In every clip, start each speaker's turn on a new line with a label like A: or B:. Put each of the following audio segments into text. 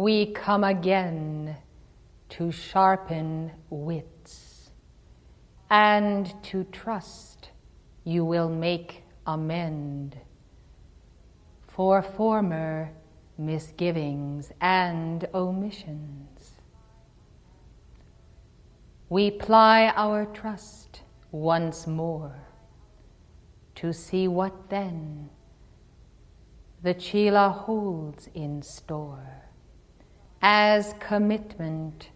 A: we come again to sharpen wits and to trust you will make amend for former misgivings and omissions. We ply our trust once more to see what then the Chila holds in store as commitment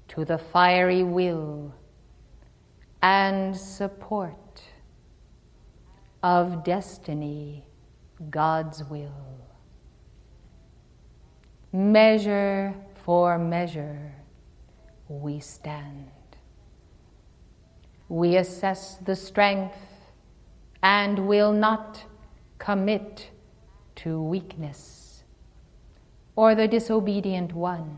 A: to the fiery will and support of destiny, God's will. Measure for measure we stand. We assess the strength and will not commit to weakness or the disobedient ones.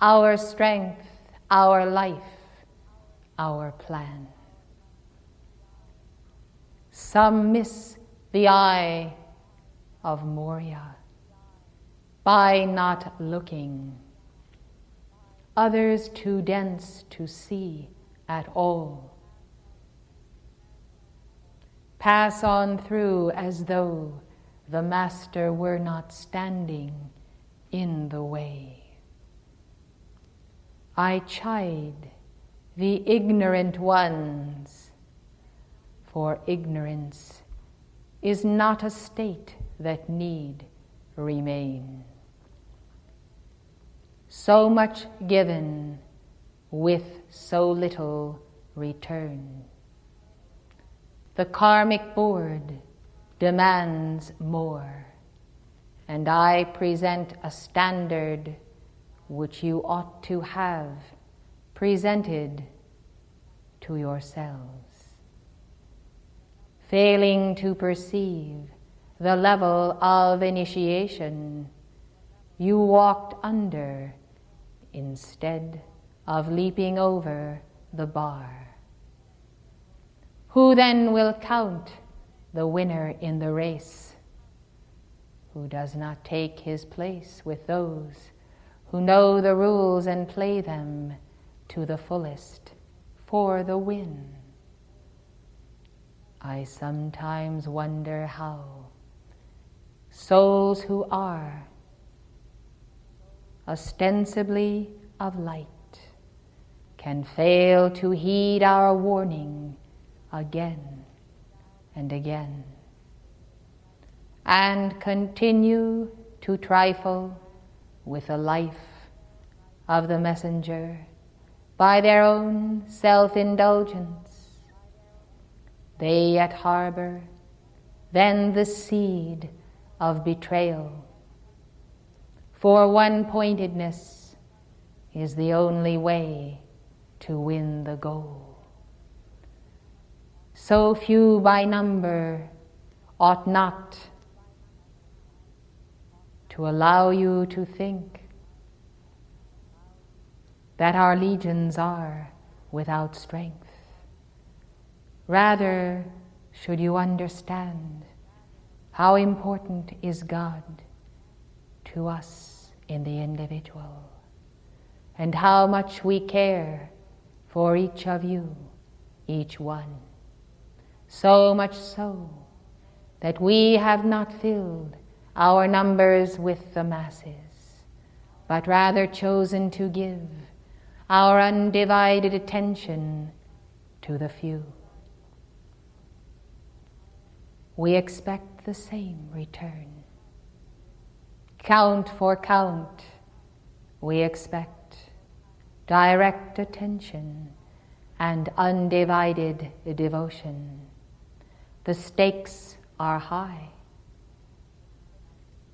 A: Our strength, our life, our plan. Some miss the eye of Moria by not looking, others too dense to see at all. Pass on through as though the Master were not standing in the way. I chide the ignorant ones, for ignorance is not a state that need remain. So much given with so little return. The karmic board demands more, and I present a standard which you ought to have presented to yourselves. Failing to perceive the level of initiation, you walked under instead of leaping over the bar. Who then will count the winner in the race? Who does not take his place with those who know the rules and play them to the fullest for the win? I sometimes wonder how souls who are ostensibly of light can fail to heed our warning again and again, and continue to trifle with the life of the messenger by their own self-indulgence. They yet harbor then the seed of betrayal, for one-pointedness is the only way to win the goal. So few by number ought not to allow you to think that our legions are without strength. Rather, should you understand how important is God to us in the individual, and how much we care for each of you, each one. So much so that we have not filled our numbers with the masses, but rather chosen to give our undivided attention to the few. We expect the same return. Count for count, we expect direct attention and undivided devotion. The stakes are high,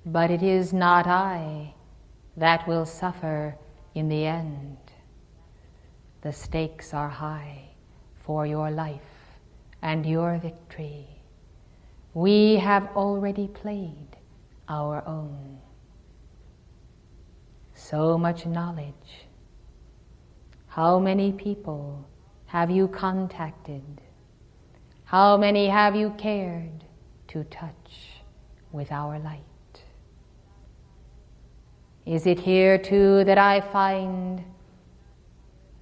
A: but it is not I that will suffer in the end. The stakes are high for your life and your victory. We have already played our own. So much knowledge. How many people have you contacted? How many have you cared to touch with our light? Is it here too that I find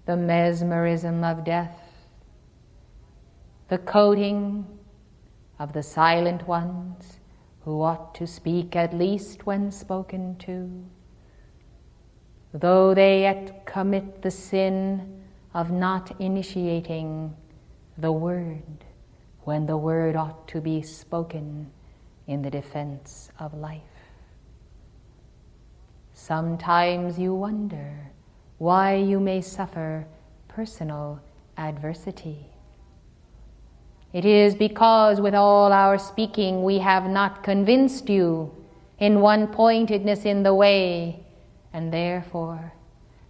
A: the mesmerism of death, the coating of the silent ones who ought to speak at least when spoken to, though they yet commit the sin of not initiating the word when the word ought to be spoken in the defense of life? Sometimes you wonder why you may suffer personal adversity. It is because with all our speaking we have not convinced you in one-pointedness in the way, and therefore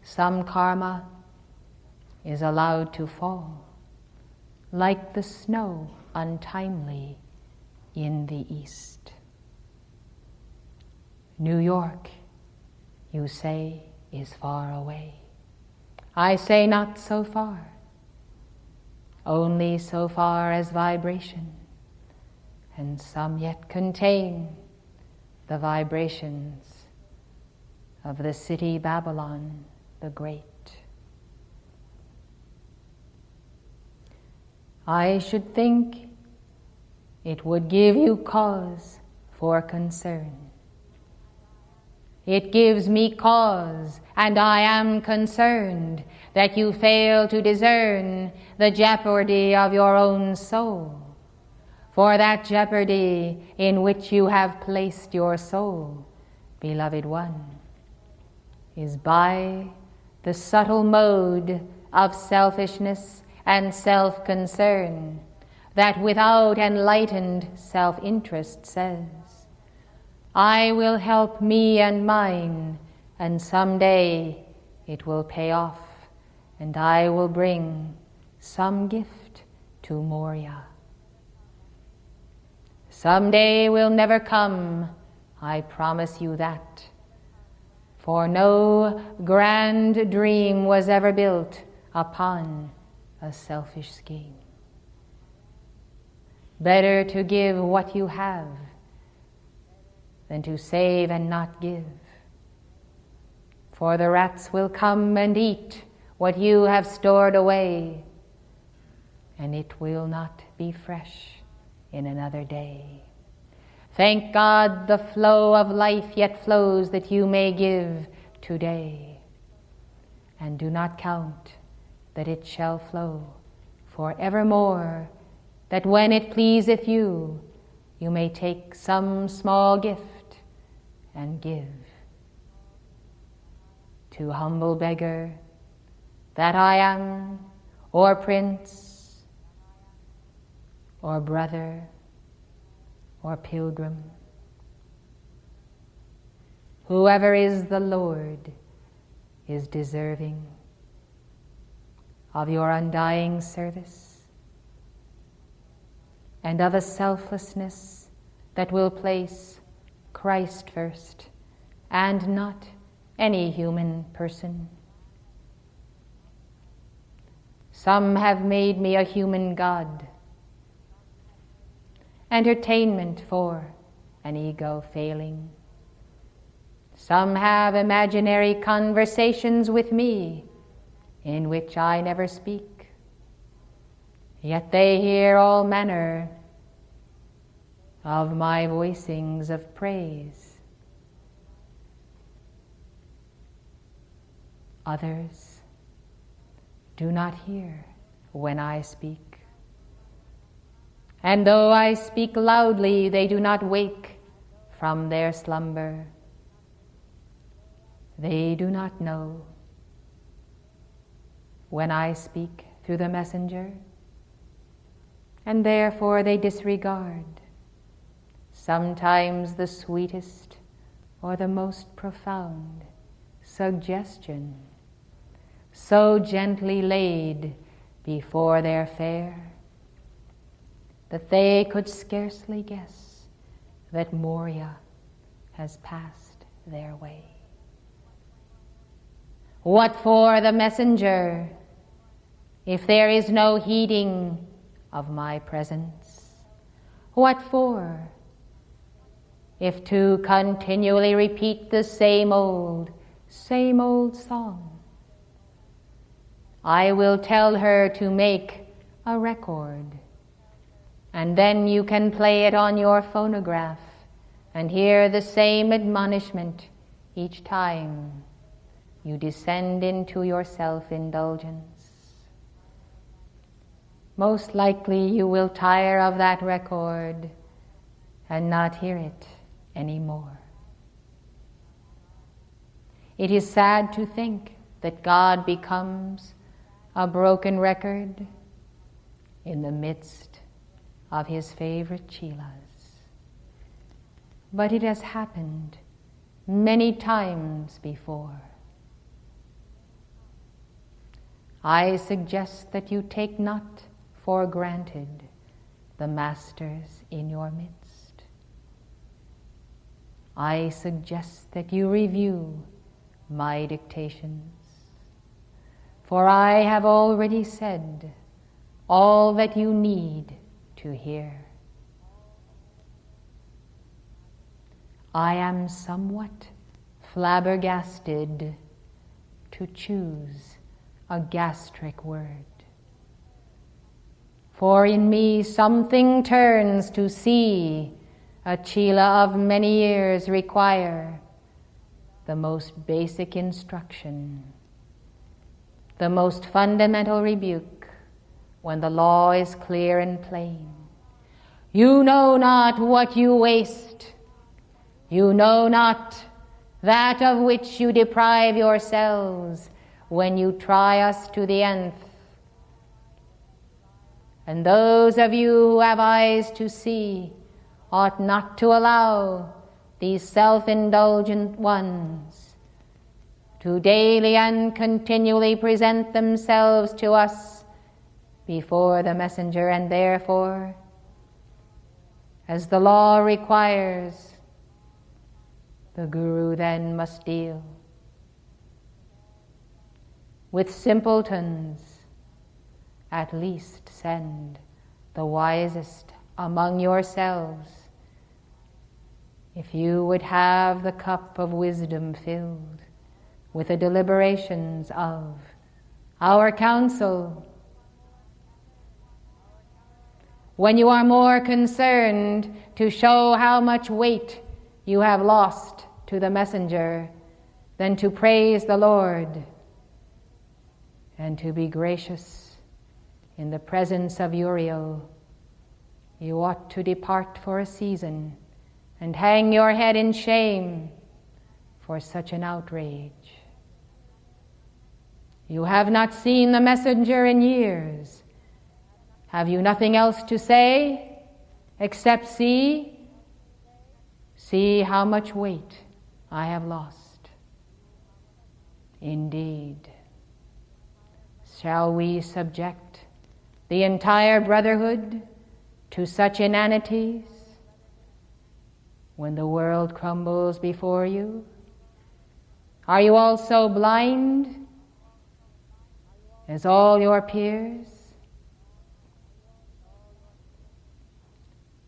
A: some karma is allowed to fall, like the snow untimely in the east. New York, you say, is far away. I say not so far, only so far as vibration, and some yet contain the vibrations of the city Babylon the Great. I should think it would give you cause for concern. It gives me cause, and I am concerned that you fail to discern the jeopardy of your own soul. For that jeopardy in which you have placed your soul, beloved one, is by the subtle mode of selfishness and self-concern that without enlightened self-interest says, I will help me and mine, and someday it will pay off, and I will bring some gift to Moria. Someday will never come, I promise you that, for no grand dream was ever built upon a selfish scheme. Better to give what you have than to save and not give. For the rats will come and eat what you have stored away, and it will not be fresh in another day. Thank God the flow of life yet flows that you may give today, and do not count that it shall flow for evermore, that when it pleaseth you, you may take some small gift and give. To humble beggar that I am, or prince, or brother, or pilgrim, whoever is the Lord is deserving of your undying service and of a selflessness that will place Christ first and not any human person. Some have made me a human god, entertainment for an ego failing. Some have imaginary conversations with me in which I never speak, yet they hear all manner of my voicings of praise. Others do not hear when I speak, and though I speak loudly, they do not wake from their slumber. They do not know when I speak through the messenger, and therefore they disregard sometimes the sweetest or the most profound suggestion so gently laid before their fare that they could scarcely guess that Moria has passed their way. What for the messenger if there is no heeding of my presence? What for if to continually repeat the same old song. I will tell her to make a record, and then you can play it on your phonograph and hear the same admonishment each time you descend into your self-indulgence. Most likely you will tire of that record and not hear it anymore. It is sad to think that God becomes a broken record in the midst of his favorite chelas. But it has happened many times before. I suggest that you take not for granted the masters in your midst. I suggest that you review my dictations, for I have already said all that you need to hear. I am somewhat flabbergasted, to choose a gastric word, for in me something turns to see a chela of many years require the most basic instruction, the most fundamental rebuke, when the law is clear and plain. You know not what you waste. You know not that of which you deprive yourselves when you try us to the nth. And those of you who have eyes to see ought not to allow these self-indulgent ones to daily and continually present themselves to us before the messenger, and therefore, as the law requires, the Guru then must deal with simpletons. At least send the wisest among yourselves, if you would have the cup of wisdom filled with the deliberations of our council. When you are more concerned to show how much weight you have lost to the messenger than to praise the Lord and to be gracious in the presence of Uriel, you ought to depart for a season and hang your head in shame for such an outrage. You have not seen the messenger in years. Have you nothing else to say except see how much weight I have lost? Indeed, shall we subject the entire brotherhood to such inanities when the world crumbles before you? Are you also blind as all your peers?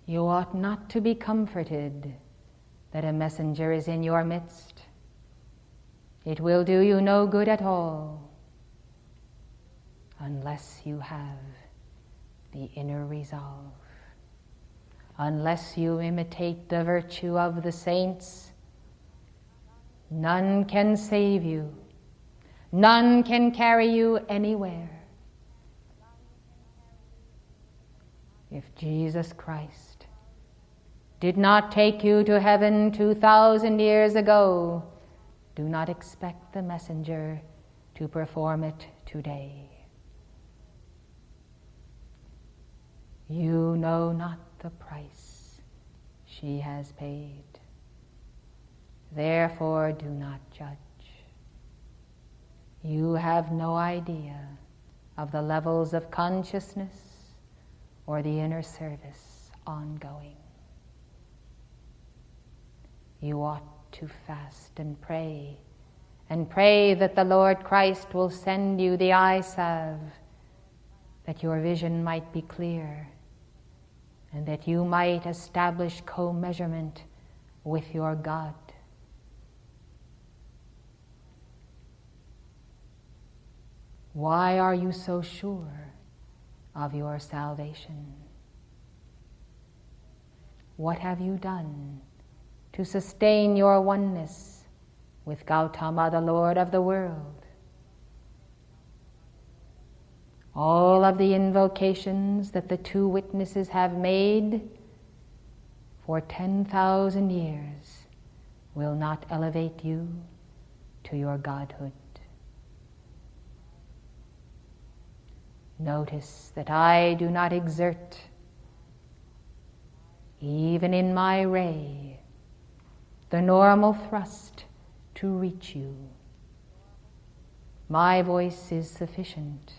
A: You ought not to be comforted that a messenger is in your midst. It will do you no good at all unless you have the inner resolve, unless you imitate the virtue of the saints. None can save you. None can carry you anywhere. If Jesus Christ did not take you to heaven 2,000 years ago, do not expect the messenger to perform it today. You know not the price she has paid. Therefore, do not judge. You have no idea of the levels of consciousness or the inner service ongoing. You ought to fast and pray that the Lord Christ will send you the eye salve, that your vision might be clear, and that you might establish co-measurement with your God. Why are you so sure of your salvation? What have you done to sustain your oneness with Gautama, the Lord of the world? All of the invocations that the two witnesses have made for 10,000 years will not elevate you to your godhood. Notice that I do not exert, even in my ray, the normal thrust to reach you. My voice is sufficient,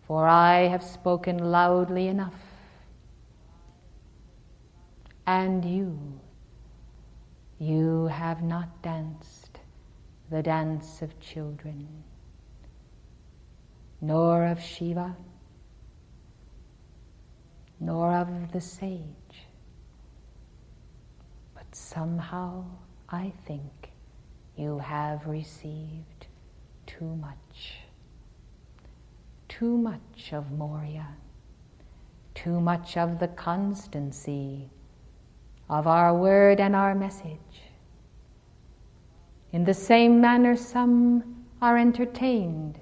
A: for I have spoken loudly enough. And you have not danced the dance of children, nor of Shiva, nor of the sage. But somehow I think you have received too much. Too much of Moria, too much of the constancy of our word and our message. In the same manner, some are entertained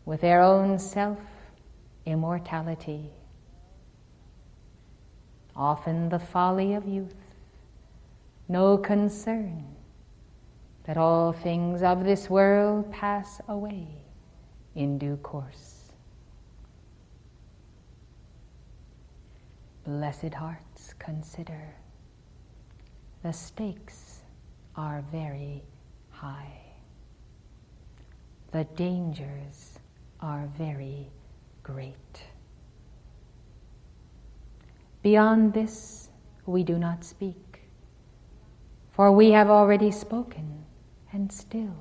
A: with their own self-immortality. Often the folly of youth, no concern that all things of this world pass away in due course. Blessed hearts, consider, the stakes are very high. The dangers are very great. Beyond this, we do not speak, for we have already spoken, and still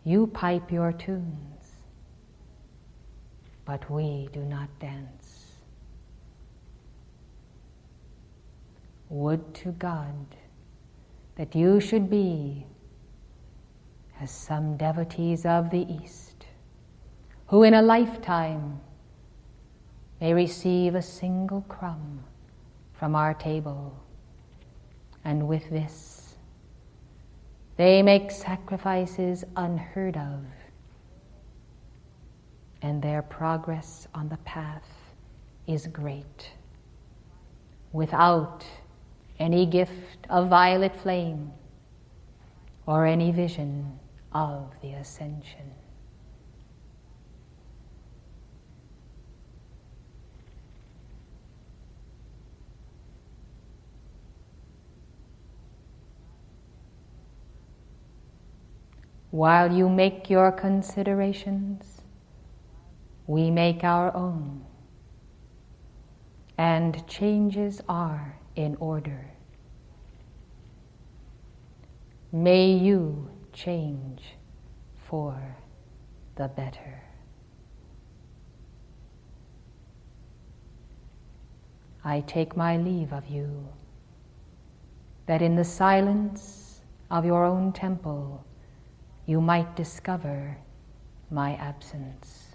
A: you pipe your tunes, but we do not dance. Would to God that you should be as some devotees of the East, who in a lifetime may receive a single crumb from our table, and with this they make sacrifices unheard of, and their progress on the path is great, without any gift of violet flame or any vision of the ascension. While you make your considerations, we make our own, and changes are in order. May you change for the better. I take my leave of you, that in the silence of your own temple you might discover my absence.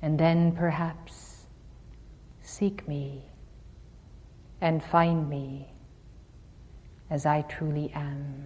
A: And then perhaps seek me and find me as I truly am.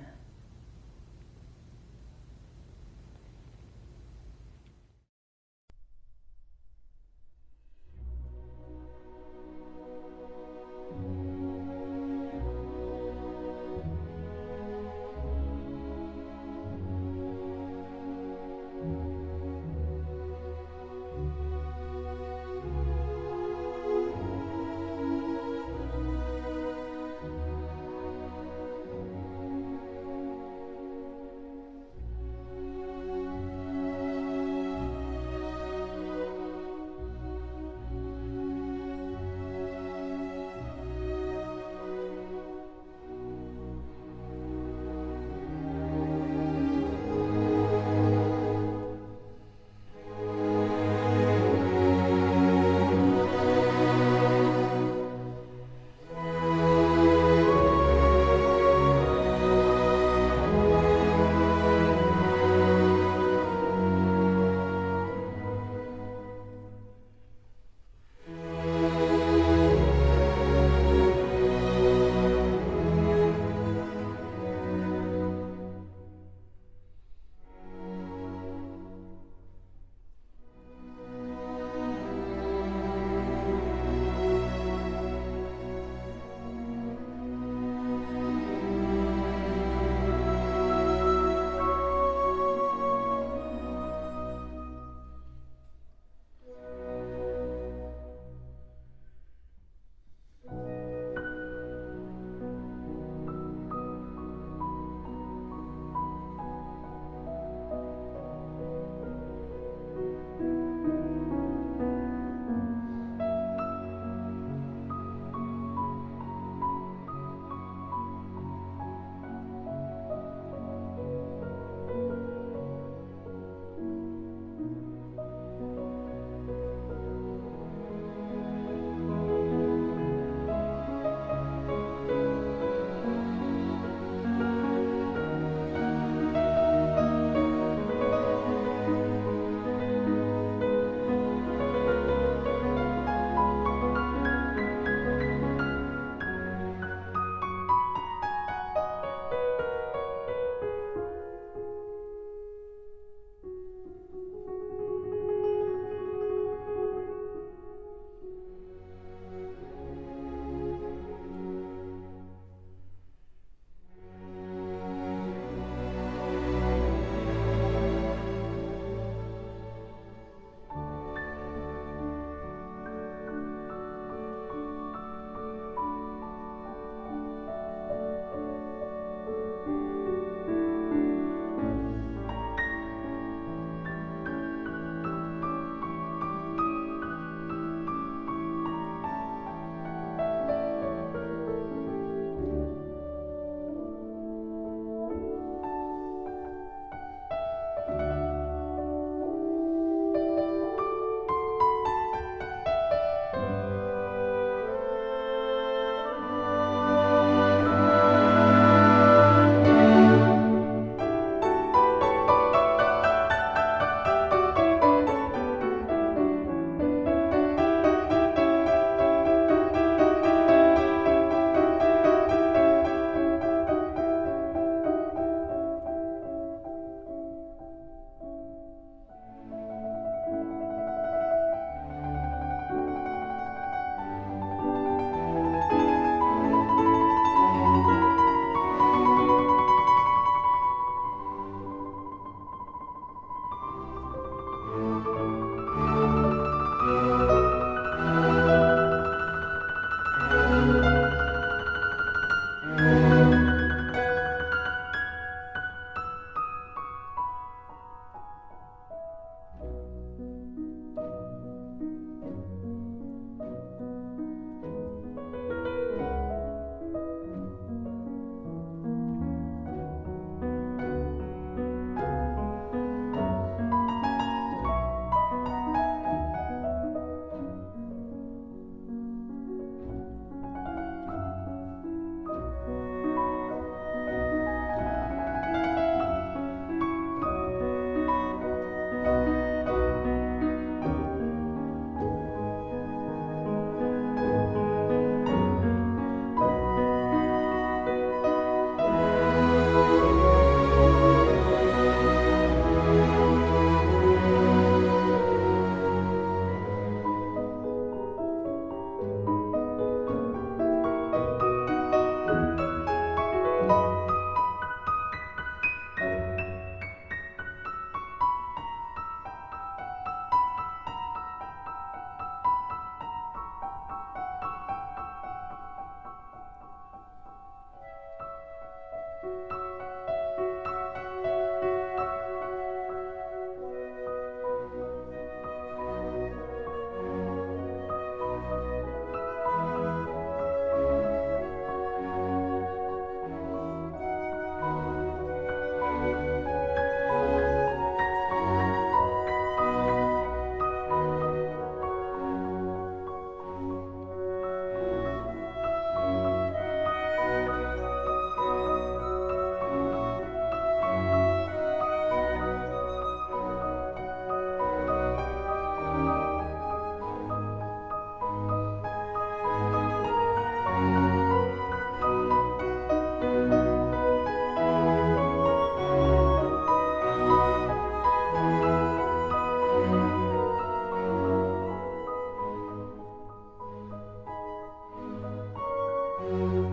A: you.